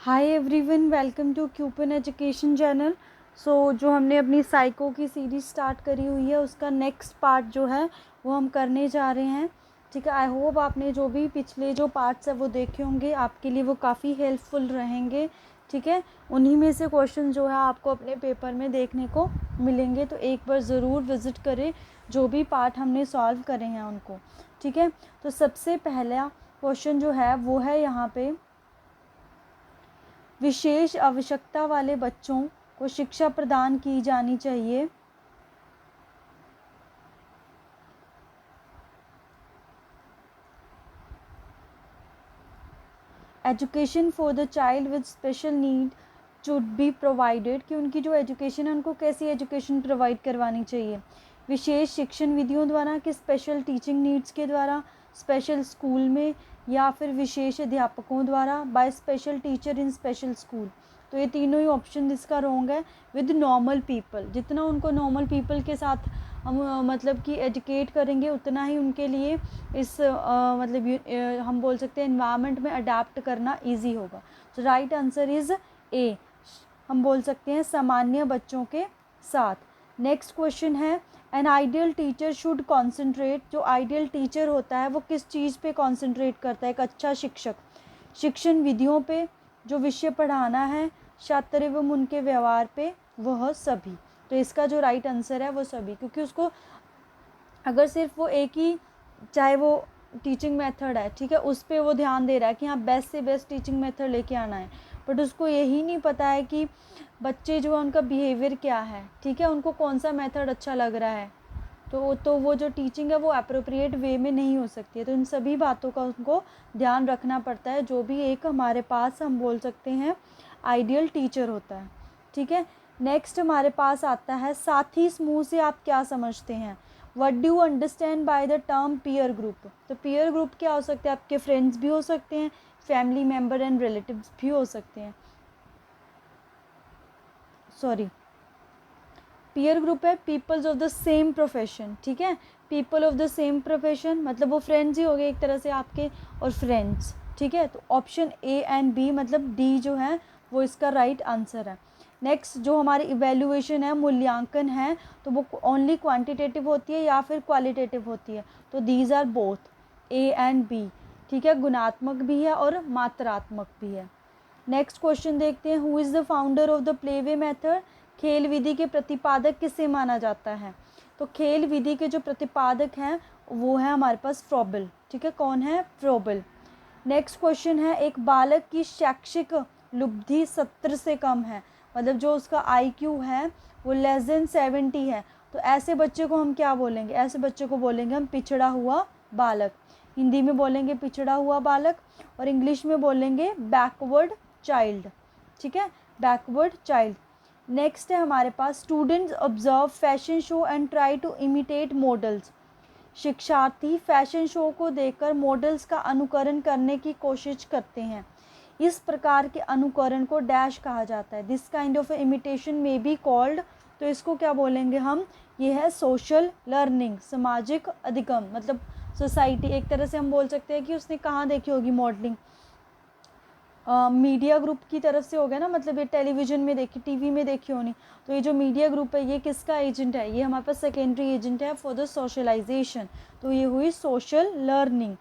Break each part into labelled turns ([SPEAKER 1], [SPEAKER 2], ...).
[SPEAKER 1] Hi everyone, welcome to Qupan education channel. जो हमने अपनी साइको की सीरीज़ स्टार्ट करी हुई है उसका नेक्स्ट पार्ट जो है वो हम करने जा रहे हैं। ठीक है, आई होप आपने जो भी पिछले जो पार्ट्स है वो देखे होंगे, आपके लिए वो काफ़ी हेल्पफुल रहेंगे। ठीक है, उन्हीं में से क्वेश्चन जो है आपको अपने पेपर में देखने को मिलेंगे, तो एक बार ज़रूर विज़िट करें जो भी पार्ट हमने सॉल्व करे हैं उनको। ठीक है, तो सबसे पहला क्वेश्चन जो है वो है यहाँ पे, विशेष आवश्यकता वाले बच्चों को शिक्षा प्रदान की जानी चाहिए। Education for the child with special need should be provided, कि उनकी जो एजुकेशन है उनको कैसी एजुकेशन प्रोवाइड करवानी चाहिए। विशेष शिक्षण विधियों द्वारा, कि स्पेशल टीचिंग नीड्स के द्वारा, स्पेशल स्कूल में, या फिर विशेष अध्यापकों द्वारा, by special teacher in special school. तो ये तीनों ही ऑप्शन इसका रॉन्ग है। विद नॉर्मल पीपल, जितना उनको नॉर्मल पीपल के साथ हम मतलब कि एजुकेट करेंगे उतना ही उनके लिए इस हम बोल सकते हैं एनवायरनमेंट में अडेप्ट करना इजी होगा। तो राइट आंसर इज़ ए, हम बोल सकते हैं सामान्य बच्चों के साथ। नेक्स्ट क्वेश्चन है, an ideal teacher should concentrate, जो आइडियल टीचर होता है वो किस चीज़ पे कॉन्सेंट्रेट करता है। एक अच्छा शिक्षक शिक्षण विधियों पे, जो विषय पढ़ाना है, छात्र एवं उनके व्यवहार पे, वह सभी। तो इसका जो राइट आंसर है वो सभी, क्योंकि उसको अगर सिर्फ वो एक ही, चाहे वो टीचिंग मेथड है, ठीक है, उस पर वो ध्यान दे रहा है कि हाँ बेस्ट से बेस्ट टीचिंग मेथड लेके आना है, बट उसको यही नहीं पता है कि बच्चे जो है उनका बिहेवियर क्या है, ठीक है, उनको कौन सा मेथड अच्छा लग रहा है, तो वो जो टीचिंग है वो अप्रोप्रिएट वे में नहीं हो सकती है। तो इन सभी बातों का उनको ध्यान रखना पड़ता है, जो भी एक हमारे पास हम बोल सकते हैं आइडियल टीचर होता है। ठीक है, नेक्स्ट हमारे पास आता है, साथी समूह से आप क्या समझते हैं। What do you understand by the term peer group. तो पीयर ग्रुप क्या हो सकते हैं, आपके फ्रेंड्स भी हो सकते हैं, फैमिली मेम्बर एंड रिलेटिव्स भी हो सकते हैं। सॉरी, पीयर ग्रुप है peoples of the same profession. ठीक है, people of the same profession मतलब वो फ्रेंड्स ही हो गए एक तरह से आपके, और फ्रेंड्स। ठीक है, तो ऑप्शन ए एंड बी मतलब डी जो है वो इसका राइट आंसर है। नेक्स्ट जो हमारी इवेल्युएशन है, मूल्यांकन है, तो वो ओनली क्वांटिटेटिव होती है या फिर क्वालिटेटिव होती है। तो these are both, A and B. ठीक है, गुणात्मक भी है और मात्रात्मक भी है। नेक्स्ट क्वेश्चन देखते हैं, who is the founder of the playway method. खेल विधि के प्रतिपादक किसे माना जाता है। तो खेल विधि के जो प्रतिपादक हैं वो है हमारे पास फ्रॉबल। ठीक है, कौन है, फ्रॉबल। नेक्स्ट क्वेश्चन है, एक बालक की शैक्षिक लुब्धि 70 से कम है, मतलब जो उसका IQ है वो लेस देन 70 है, तो ऐसे बच्चे को हम क्या बोलेंगे, ऐसे बच्चे को बोलेंगे हम पिछड़ा हुआ बालक। हिंदी में बोलेंगे पिछड़ा हुआ बालक, और इंग्लिश में बोलेंगे बैकवर्ड चाइल्ड। ठीक है, बैकवर्ड चाइल्ड। नेक्स्ट है हमारे पास, students observe fashion show and try to imitate models. शिक्षार्थी फैशन शो को देखकर मॉडल्स का अनुकरण करने की कोशिश करते हैं। इस प्रकार के अनुकरण को डैश कहा जाता है। दिस काइंड ऑफ इमिटेशन में बी कॉल्ड, तो इसको क्या बोलेंगे हम, ये है सोशल लर्निंग, सामाजिक अधिगम, मतलब सोसाइटी। एक तरह से हम बोल सकते हैं कि उसने कहाँ देखी होगी मॉडलिंग, मीडिया ग्रुप की तरफ से हो गया ना, मतलब ये टेलीविज़न में देखी, टीवी में देखी होनी। तो ये जो मीडिया ग्रुप है ये किसका एजेंट है, ये हमारे पास सेकेंडरी एजेंट है फॉर द सोशलाइजेशन। तो ये हुई सोशल लर्निंग।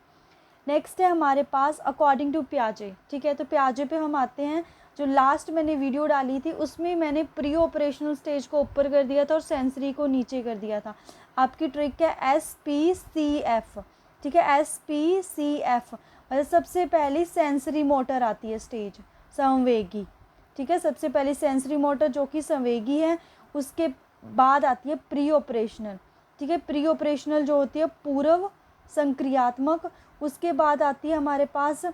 [SPEAKER 1] नेक्स्ट है हमारे पास अकॉर्डिंग टू पियाजे। ठीक है, तो पियाजे पे हम आते हैं। जो लास्ट मैंने वीडियो डाली थी उसमें मैंने प्री ऑपरेशनल स्टेज को ऊपर कर दिया था और सेंसरी को नीचे कर दिया था। आपकी ट्रिक है SPCF। ठीक है, SPCF मतलब सबसे पहली सेंसरी मोटर आती है स्टेज, संवेगी। ठीक है, सबसे पहली सेंसरी मोटर जो कि संवेगी है, उसके बाद आती है प्री ऑपरेशनल। ठीक है, प्री ऑपरेशनल जो होती है पूर्व संक्रियात्मक, उसके बाद आती है हमारे पास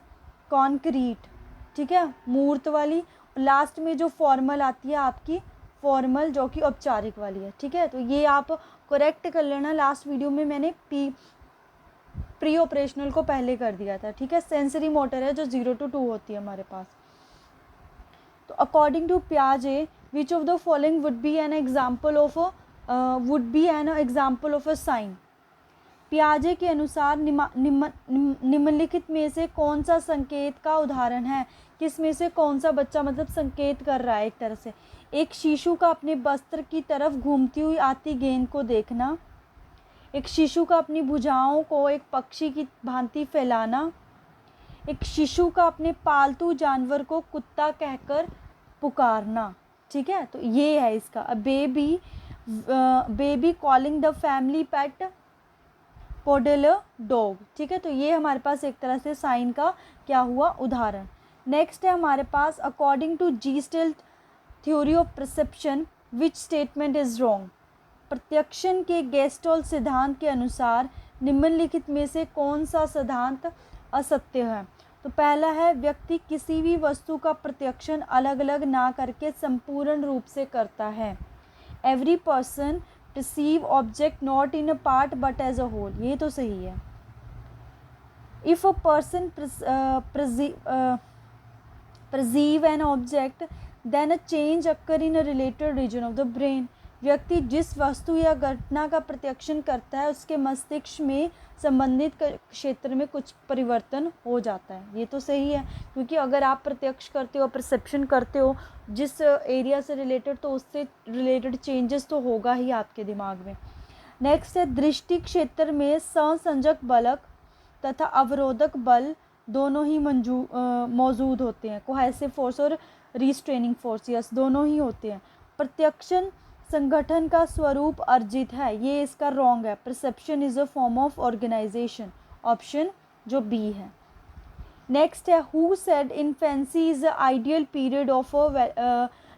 [SPEAKER 1] कॉन्क्रीट। ठीक है, मूर्त वाली। लास्ट में जो फॉर्मल आती है आपकी, फॉर्मल जो कि औपचारिक वाली है। ठीक है, तो ये आप करेक्ट कर लेना, लास्ट वीडियो में मैंने प्री ऑपरेशनल को पहले कर दिया था। ठीक है, सेंसरी मोटर है जो 0 to 2 होती है हमारे पास। तो अकॉर्डिंग टू पियाजे, which of the following would be an example of a sign. पियाजे के अनुसार निम्नलिखित में से कौन सा संकेत का उदाहरण है? किस में से कौन सा बच्चा मतलब संकेत कर रहा है एक तरह से? एक शिशु का अपने वस्त्र की तरफ घूमती हुई आती गेंद को देखना, एक शिशु का अपनी भुजाओं को एक पक्षी की भांति फैलाना, एक शिशु का अपने पालतू जानवर को कुत्ता कहकर पुकारना। ठीक है, तो ये है इसका baby calling the family pet poodle dog. ठीक है, तो ये हमारे पास एक तरह से साइन का क्या हुआ उदाहरण। नेक्स्ट है हमारे पास according to Gestalt theory of perception which statement is wrong. प्रत्यक्षण के गेस्टोल सिद्धांत के अनुसार निम्नलिखित में से कौन सा सिद्धांत असत्य है? तो पहला है व्यक्ति किसी भी वस्तु का प्रत्यक्षण अलग अलग ना करके संपूर्ण रूप से करता है। Every person perceive object not in a part but as a whole। ये तो सही है। if a person perceive an object then a change occur in a related region of the brain। व्यक्ति जिस वस्तु या घटना का प्रत्यक्षण करता है उसके मस्तिष्क में संबंधित क्षेत्र में कुछ परिवर्तन हो जाता है। ये तो सही है, क्योंकि अगर आप प्रत्यक्ष करते हो, परसेप्शन करते हो जिस एरिया से रिलेटेड, तो उससे रिलेटेड चेंजेस तो होगा ही आपके दिमाग में। नेक्स्ट है दृष्टि क्षेत्र में संसंजक बलक तथा अवरोधक बल दोनों ही मौजूद होते हैं। कोहेसिव फोर्स और रिस्ट्रेनिंग फोर्स, यस, दोनों ही होते हैं। प्रत्यक्षण संगठन का स्वरूप अर्जित है, ये इसका रॉन्ग है। Perception is a form of organisation, option जो बी है। नेक्स्ट है who said infancy is the ideal period of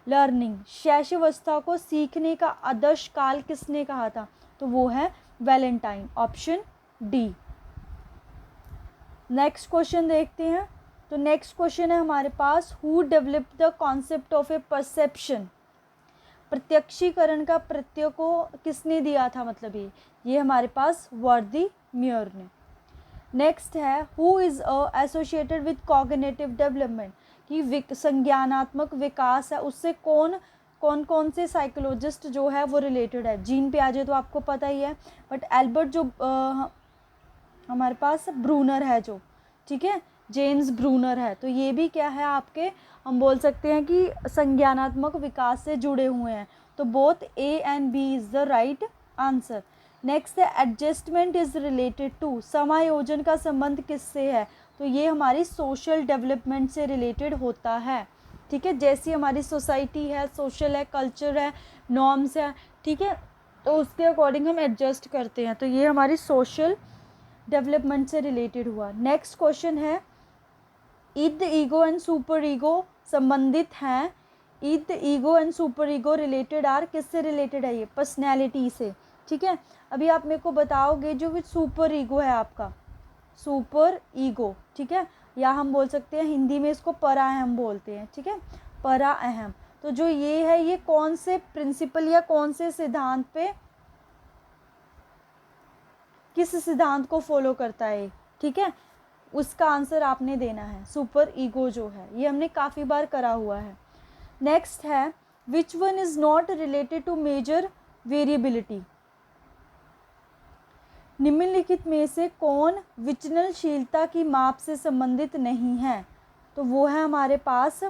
[SPEAKER 1] learning. शैशवावस्था को सीखने का आदर्श काल किसने कहा था? तो वो है Valentine, option D. Next question देखते हैं। तो नेक्स्ट क्वेश्चन है हमारे पास who developed the concept of a perception. प्रत्यक्षीकरण का प्रत्यय को किसने दिया था? मतलब ये हमारे पास वर्दीमियर ने। नेक्स्ट है who is associated with cognitive development, कि संज्ञानात्मक विकास है उससे कौन से साइकोलॉजिस्ट जो है वो रिलेटेड है? जीन पियाजे तो आपको पता ही है, बट एल्बर्ट जो हमारे पास ब्रूनर है जो, ठीक है, जेम्स ब्रूनर है, तो ये भी क्या है आपके, हम बोल सकते हैं कि संज्ञानात्मक विकास से जुड़े हुए हैं। तो both A and B is the right answer. Next है एडजस्टमेंट इज़ रिलेटेड टू, समायोजन का संबंध किससे है? तो ये हमारी सोशल डेवलपमेंट से रिलेटेड होता है। ठीक है, जैसी हमारी सोसाइटी है, सोशल है, कल्चर है, नॉर्म्स है, ठीक है, तो उसके अकॉर्डिंग हम एडजस्ट करते हैं। तो ये हमारी सोशल डेवलपमेंट से रिलेटेड हुआ। नेक्स्ट क्वेश्चन है id ego and superego संबंधित हैं। Id ego and superego related are, किससे रिलेटेड है? ये पर्सनैलिटी से। ठीक है, अभी आप मेरे को बताओगे जो भी सुपर ईगो है आपका, सुपर ईगो, ठीक है, या हम बोल सकते हैं हिंदी में इसको परा अहम बोलते हैं। ठीक है, परा अहम। तो जो ये है ये कौन से प्रिंसिपल या कौन से सिद्धांत पे, किस सिद्धांत को फॉलो करता है? ठीक है, उसका आंसर आपने देना है। सुपर ईगो जो है ये हमने काफ़ी बार करा हुआ है। नेक्स्ट है which one is not related to measure variability. निम्नलिखित में से कौन विचलनशीलता की माप से संबंधित नहीं है? तो वो है हमारे पास,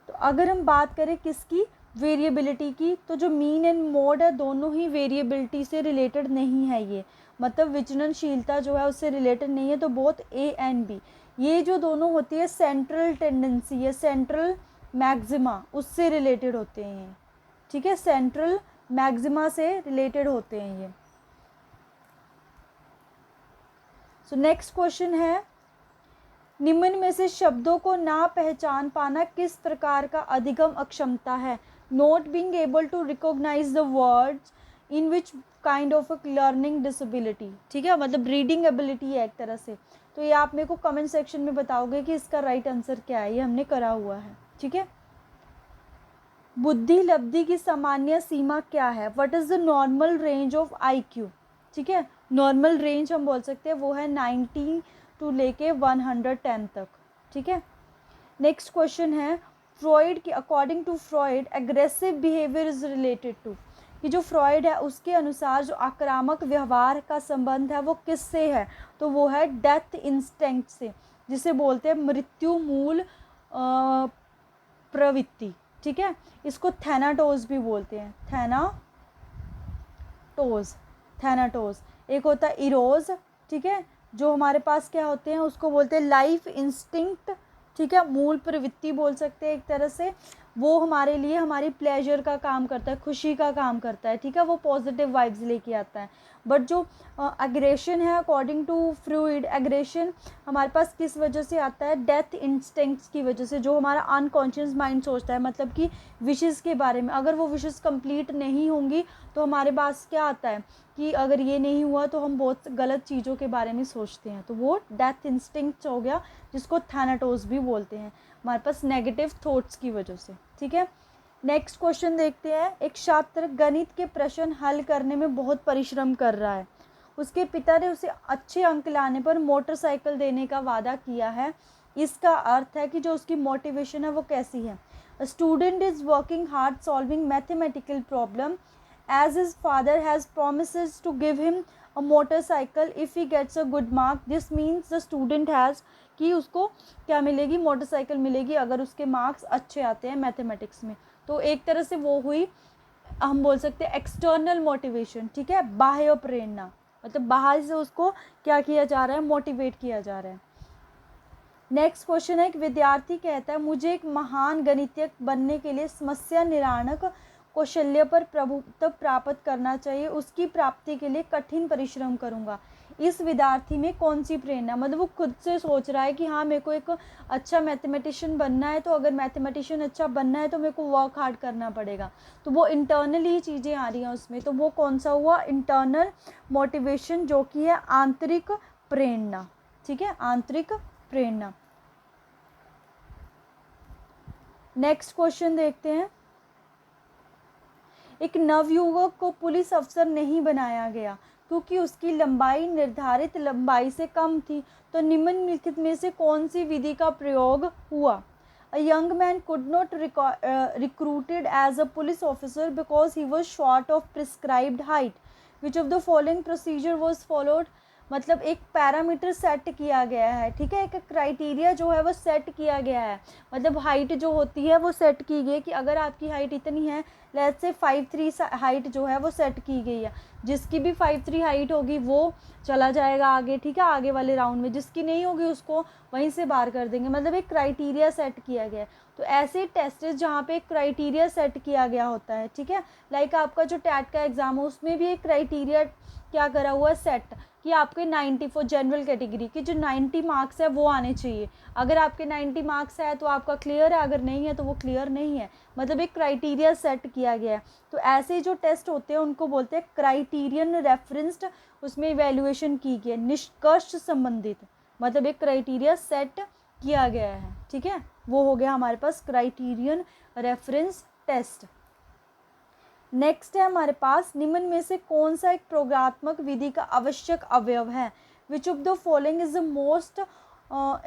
[SPEAKER 1] तो अगर हम बात करें किसकी, वेरिएबिलिटी की, तो जो मीन एंड मोड है दोनों ही वेरिएबिलिटी से रिलेटेड नहीं है। ये मतलब विचलनशीलता जो है उससे रिलेटेड नहीं है। तो बोथ ए एंड बी, ये जो दोनों होती है सेंट्रल टेंडेंसी या सेंट्रल मैक्सिमा, उससे रिलेटेड होते हैं ये। ठीक है, सेंट्रल मैक्सिमा से रिलेटेड होते हैं ये। सो नेक्स्ट क्वेश्चन है निम्न में से शब्दों को ना पहचान पाना किस प्रकार का अधिगम अक्षमता है? Not being able to recognise the words in which kind of a learning disability. ठीक है, मतलब रीडिंग एबिलिटी है एक तरह से। तो ये आप मेरे को कमेंट सेक्शन में बताओगे कि इसका राइट आंसर क्या है, ये हमने करा हुआ है। ठीक है, बुद्धि लब्धि की सामान्य सीमा क्या है? What is the normal range of IQ? ठीक है, नॉर्मल रेंज हम बोल सकते हैं वो है 90 टू लेके 110 तक। ठीक है, नेक्स्ट क्वेश्चन है फ्रॉइड की, according to Freud aggressive behaviour is related to, कि जो फ्रॉइड है उसके अनुसार जो आक्रामक व्यवहार का संबंध है वो किससे है, तो वो है डेथ इंस्टिंक्ट से, जिसे बोलते हैं मृत्यु मूल प्रवृत्ति। ठीक है, इसको थैनाटोज भी बोलते हैं, थैनाटोज। एक होता है इरोज, ठीक है, जो हमारे पास क्या होते हैं उसको बोलते हैं लाइफ इंस्टिंक्ट। ठीक है, मूल प्रवृत्ति बोल सकते हैं एक तरह से। वो हमारे लिए हमारी प्लेजर का काम करता है, खुशी का काम करता है। ठीक है, वो पॉजिटिव वाइब्स लेके आता है। बट जो एग्रेशन है, अकॉर्डिंग टू फ्रूइड, एग्रेशन हमारे पास किस वजह से आता है, डेथ इंस्टिंक्ट्स की वजह से, जो हमारा अनकॉन्शियस माइंड सोचता है, मतलब कि विशेस के बारे में। अगर वो विशेस कंप्लीट नहीं होंगी तो हमारे पास क्या आता है कि अगर ये नहीं हुआ तो हम बहुत गलत चीज़ों के बारे में सोचते हैं। तो वो डेथ इंस्टिंक्ट हो गया, जिसको थैनाटोस भी बोलते हैं, हमारे पास नेगेटिव थॉट्स की वजह से। ठीक है, नेक्स्ट क्वेश्चन देखते हैं। एक छात्र गणित के प्रश्न हल करने में बहुत परिश्रम कर रहा है। उसके पिता ने उसे अच्छे अंक लाने पर मोटरसाइकिल देने का वादा किया है। इसका अर्थ है कि जो उसकी मोटिवेशन है वो कैसी है। A student is working hard solving mathematical problem as his father has promises to give him a motorcycle if he gets a good mark. This means the student has कि उसको क्या मिलेगी, मोटरसाइकिल मिलेगी अगर उसके मार्क्स अच्छे आते हैं मैथमेटिक्स में। तो एक तरह से वो हुई, हम बोल सकते हैं एक्सटर्नल मोटिवेशन। ठीक है, बाह्य प्रेरणा, मतलब बाहर से उसको क्या किया जा रहा है, मोटिवेट किया जा रहा है। नेक्स्ट क्वेश्चन है, एक विद्यार्थी कहता है मुझे एक महान गणितज्ञ बनने के लिए समस्या निराणक कौशल्य पर प्रभुत्व प्राप्त करना चाहिए। उसकी प्राप्ति के लिए कठिन परिश्रम करूंगा। इस विद्यार्थी में कौन सी प्रेरणा, मतलब वो खुद से सोच रहा है कि हाँ मेरे को एक अच्छा मैथमेटिशियन बनना है, तो अगर मैथमेटिशियन अच्छा बनना है तो मेरे को वर्क हार्ड करना पड़ेगा। तो वो इंटरनली चीज़ें आ रही हैं उसमें। तो वो कौन सा हुआ, इंटरनल मोटिवेशन, जो कि है आंतरिक प्रेरणा। ठीक है, आंतरिक प्रेरणा। नेक्स्ट क्वेश्चन देखते हैं। एक नवयुवक को पुलिस अफसर नहीं बनाया गया क्योंकि उसकी लंबाई निर्धारित लंबाई से कम थी। तो निम्नलिखित में से कौन सी विधि का प्रयोग हुआ। A young man could not recruited as a police officer because he was short of prescribed height. Which of the following procedure was followed? मतलब एक पैरामीटर सेट किया गया है। ठीक है, एक क्राइटेरिया जो है वो सेट किया गया है, मतलब हाइट जो होती है वो सेट की गई कि अगर आपकी हाइट इतनी है, लेट्स से 5'3" हाइट जो है वो सेट की गई है। जिसकी भी 5'3" हाइट होगी वो चला जाएगा आगे। ठीक है, आगे वाले राउंड में। जिसकी नहीं होगी उसको वहीं से बाहर कर देंगे, मतलब एक क्राइटेरिया सेट किया गया है। तो ऐसे टेस्ट जहाँ पे एक क्राइटेरिया सेट किया गया होता है। ठीक है, लाइक आपका जो टैट का एग्ज़ाम हो उसमें भी एक क्राइटेरिया क्या करा हुआ है सेट, कि आपके 90 फॉर जनरल कैटेगरी की जो 90 मार्क्स है वो आने चाहिए। अगर आपके 90 मार्क्स है तो आपका क्लियर है, अगर नहीं है तो वो क्लियर नहीं है, मतलब एक क्राइटेरिया सेट किया गया है। तो ऐसे जो टेस्ट होते हैं उनको बोलते हैं क्राइटेरियन रेफरेंस्ड, उसमें इवैल्यूएशन की गई है, निष्कर्ष संबंधित, मतलब एक क्राइटेरिया सेट किया गया है। ठीक है, वो हो गया हमारे पास क्राइटेरियन रेफरेंस टेस्ट। नेक्स्ट है हमारे पास, निम्न में से कौन सा एक प्रयोगात्मक विधि का आवश्यक अवयव है। विच of the following is the most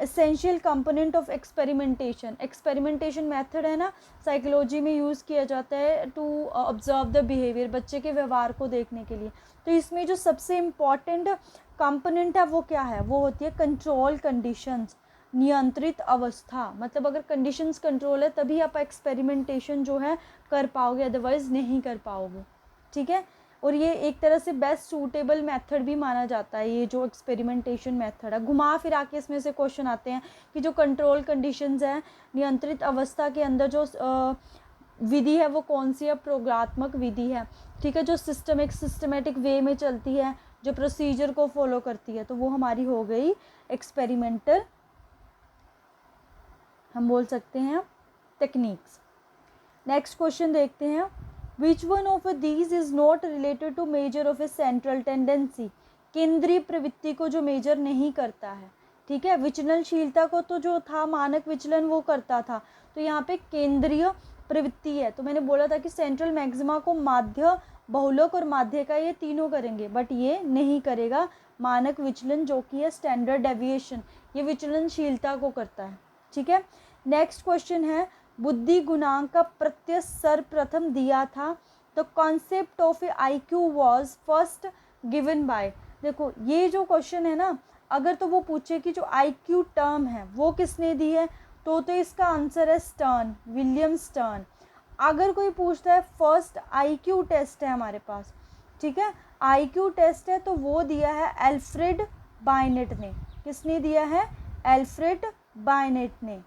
[SPEAKER 1] essential component of experimentation. Experimentation method है ना, साइकोलॉजी में यूज़ किया जाता है टू ऑब्जर्व द बिहेवियर, बच्चे के व्यवहार को देखने के लिए। तो इसमें जो सबसे इम्पॉर्टेंट कंपोनेंट है वो क्या है, वो होती है कंट्रोल कंडीशंस, नियंत्रित अवस्था। मतलब अगर कंडीशंस कंट्रोल है तभी आप एक्सपेरिमेंटेशन जो है कर पाओगे, अदरवाइज नहीं कर पाओगे। ठीक है, और ये एक तरह से बेस्ट सूटेबल मेथड भी माना जाता है, ये जो एक्सपेरिमेंटेशन मेथड है। घुमा फिरा के इसमें से क्वेश्चन आते हैं कि जो कंट्रोल कंडीशंस हैं, नियंत्रित अवस्था के अंदर जो विधि है वो कौन सी है, प्रयोगात्मक विधि है। ठीक है, जो सिस्टमेटिक वे में चलती है, जो प्रोसीजर को फॉलो करती है, तो वो हमारी हो गई एक्सपेरिमेंटल, हम बोल सकते हैं टेक्निक्स। नेक्स्ट क्वेश्चन देखते हैं। Which one of these is not related to measure of a central tendency. केंद्रीय प्रवृत्ति को जो मेजर नहीं करता है। ठीक है, विचलनशीलता को तो जो था मानक विचलन वो करता था, तो यहाँ पे केंद्रीय प्रवृत्ति है। तो मैंने बोला था कि सेंट्रल मैक्सिमा को माध्य, बहुलक और माध्य का ये तीनों करेंगे, बट ये नहीं करेगा। मानक विचलन जो कि है स्टैंडर्ड डेविएशन, ये विचलनशीलता को करता है। ठीक है, नेक्स्ट क्वेश्चन है, बुद्धि गुणांक का प्रत्यय सर्वप्रथम दिया था the concept of A IQ was first given by. देखो ये जो क्वेश्चन है ना, अगर तो वो पूछे कि जो IQ टर्म है वो किसने दी है, तो इसका आंसर है स्टर्न, विलियम स्टर्न। अगर कोई पूछता है फर्स्ट IQ टेस्ट है हमारे पास, ठीक है, IQ टेस्ट है, तो वो दिया है एल्फ्रेड बायनेट ने। किसने दिया है? एल्फ्रेड बायनेट ने।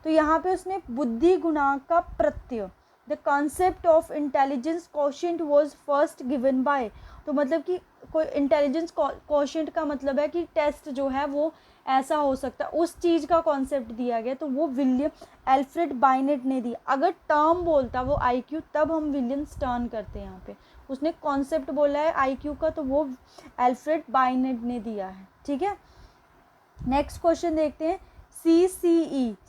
[SPEAKER 1] तो यहाँ पे उसने बुद्धि गुणांक का प्रत्यय, the concept of intelligence quotient was first given by. तो मतलब कि कोई इंटेलिजेंस क्वोशिएंट का मतलब है कि टेस्ट जो है वो ऐसा हो सकता है, उस चीज़ का कॉन्सेप्ट दिया गया, तो वो विलियम एल्फ्रेड बायनेट ने दिया। अगर टर्म बोलता वो IQ, तब हम विलियम स्टर्न करते हैं। यहाँ पे उसने कॉन्सेप्ट बोला है IQ का, तो वो एल्फ्रेड बायनेट ने दिया है। ठीक है, नेक्स्ट क्वेश्चन देखते हैं।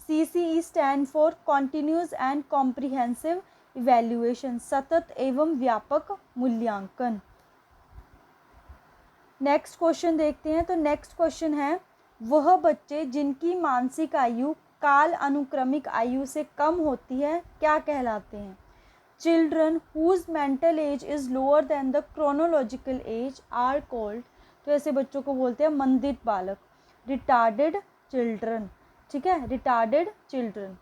[SPEAKER 1] CCE stand for continuous and comprehensive evaluation, सतत एवं व्यापक मूल्यांकन। नेक्स्ट क्वेश्चन देखते हैं। तो नेक्स्ट क्वेश्चन है, वह बच्चे जिनकी मानसिक आयु काल अनुक्रमिक आयु से कम होती है क्या कहलाते हैं? Children whose mental age is lower than the chronological age are called. तो ऐसे बच्चों को बोलते हैं मंदित बालक, रिटार्डेड चिल्ड्रन। ठीक है, रिटार्डेड चिल्ड्रन।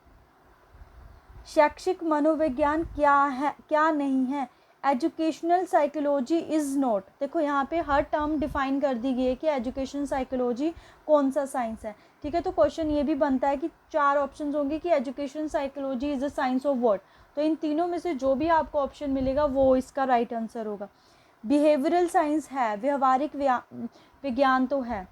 [SPEAKER 1] शैक्षिक मनोविज्ञान क्या है, क्या नहीं है? Educational psychology is not. देखो यहाँ पे हर टर्म डिफाइन कर दी गई है कि एजुकेशन साइकोलॉजी कौन सा साइंस है। ठीक है, तो क्वेश्चन ये भी बनता है कि 4 ऑप्शंस होंगे कि education psychology is the science of what. तो इन तीनों में से जो भी आपको ऑप्शन मिलेगा वो इसका राइट आंसर होगा। बिहेवियरल साइंस है, व्यवहारिक विज्ञान तो है,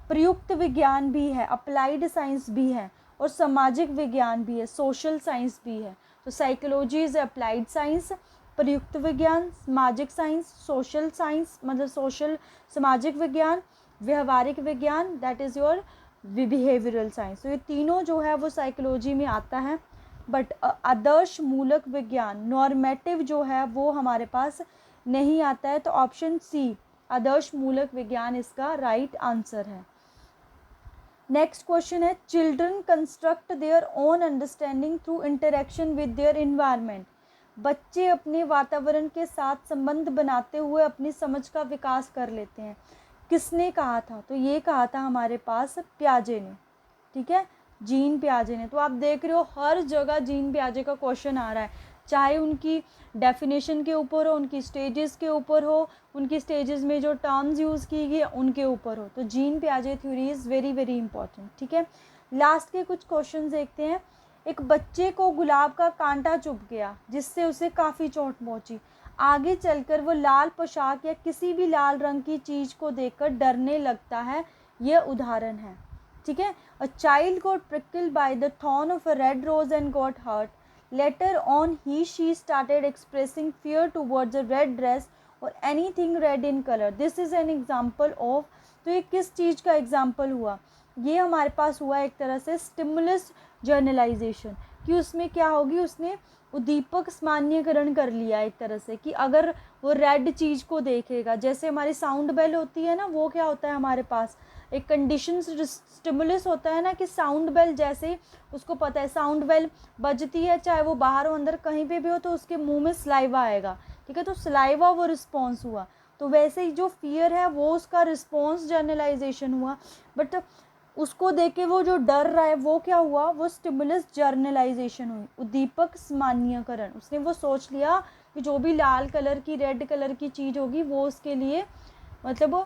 [SPEAKER 1] प्रयुक्त विज्ञान भी है, अप्लाइड साइंस भी है, और सामाजिक विज्ञान भी है, सोशल साइंस भी है। तो साइकोलॉजी इज अप्लाइड साइंस, प्रयुक्त विज्ञान सामाजिक साइंस, सोशल साइंस मतलब सोशल सामाजिक विज्ञान, व्यवहारिक विज्ञान that is your behavioural science. तो ये तीनों जो है वो साइकोलॉजी में आता है। बट आदर्श मूलक विज्ञान नॉर्मेटिव जो है वो हमारे पास नहीं आता है। तो ऑप्शन सी आदर्श मूलक विज्ञान इसका राइट आंसर है। नेक्स्ट क्वेश्चन है, children construct their own understanding through interaction with their environment. बच्चे अपने वातावरण के साथ संबंध बनाते हुए अपनी समझ का विकास कर लेते हैं। किसने कहा था? तो ये कहा था हमारे पास पियाजे ने। ठीक है, जीन पियाजे ने। तो आप देख रहे हो हर जगह जीन पियाजे का क्वेश्चन आ रहा है, चाहे उनकी डेफिनेशन के ऊपर हो, उनकी स्टेजेस के ऊपर हो, उनकी स्टेजेस में जो टर्म्स यूज़ की गई उनके ऊपर हो। तो जीन पियाजे theory is very very important. ठीक है, लास्ट के कुछ क्वेश्चन देखते हैं। एक बच्चे को गुलाब का कांटा चुभ गया जिससे उसे काफ़ी चोट पहुंची। आगे चलकर वो लाल पोशाक या किसी भी लाल रंग की चीज़ को देखकर डरने लगता है। यह उदाहरण है। ठीक है, a child got prickled by the thorn of a red rose and got hurt. Later on she started expressing fear towards a red dress or anything red in color. This is an example of। तो ये किस चीज़ का example हुआ? ये हमारे पास हुआ एक तरह से स्टिमुलस जर्नलाइजेशन, कि उसमें क्या होगी, उसने उद्दीपक सामान्यकरण कर लिया एक तरह से, कि अगर वो रेड चीज़ को देखेगा, जैसे हमारी साउंड बेल होती है ना, वो क्या होता है हमारे पास एक कंडीशन स्टिमुलस होता है ना, कि साउंड बेल जैसे उसको पता है साउंड बेल बजती है, चाहे वो बाहर हो अंदर कहीं पे भी हो, तो उसके मुंह में सलाइवा आएगा। ठीक है, तो सलाइवा वो रिस्पॉन्स हुआ। तो वैसे ही जो फियर है वो उसका रिस्पॉन्स जर्नलाइजेशन हुआ। बट उसको देख के वो जो डर रहा है वो क्या हुआ, वो स्टिमुलस जर्नलाइजेशन हुई, उद्दीपक सामान्यकरण। उसने वो सोच लिया कि जो भी लाल कलर की रेड कलर की चीज़ होगी वो उसके लिए मतलब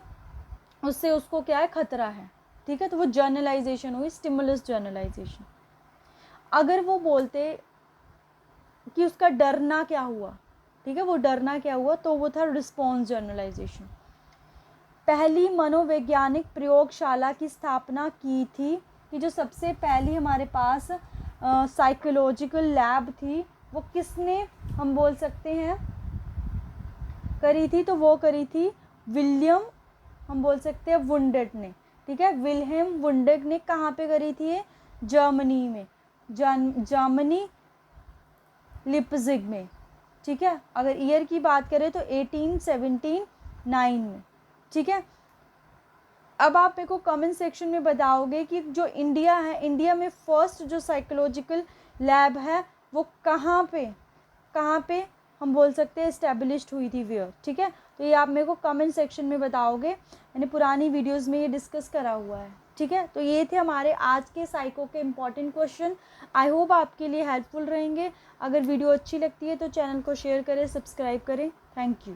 [SPEAKER 1] उससे उसको क्या है, खतरा है। ठीक है, तो वो जर्नलाइजेशन हुई, स्टिमुलस जर्नलाइजेशन। अगर वो बोलते कि उसका डरना क्या हुआ, ठीक है, वो डरना क्या हुआ, तो वो था रिस्पॉन्स जर्नलाइजेशन। पहली मनोवैज्ञानिक प्रयोगशाला की स्थापना की थी, कि जो सबसे पहली हमारे पास साइकोलॉजिकल लैब थी वो किसने हम बोल सकते हैं करी थी? तो वो करी थी विलियम, हम बोल सकते हैं वुंडेट ने। ठीक है, विल्हेम वुंडेट ने कहाँ पे करी थी? जर्मनी में, जर्मनी लिप्जिग में। ठीक है, अगर ईयर की बात करें तो 1879 में। ठीक है, अब आप मेरे को कमेंट सेक्शन में बताओगे कि जो इंडिया है, इंडिया में फर्स्ट जो साइकोलॉजिकल लैब है वो कहाँ पे हम बोल सकते हैं इस्टेब्लिश्ड हुई थी वेयर, ठीक है। तो ये आप मेरे को कमेंट सेक्शन में बताओगे, मैंने पुरानी वीडियोस में ये डिस्कस करा हुआ है, ठीक है। तो ये थे हमारे आज के साइको के इम्पॉर्टेंट क्वेश्चन। आई होप आपके लिए हेल्पफुल रहेंगे। अगर वीडियो अच्छी लगती है तो चैनल को शेयर करें, सब्सक्राइब करें। Thank you.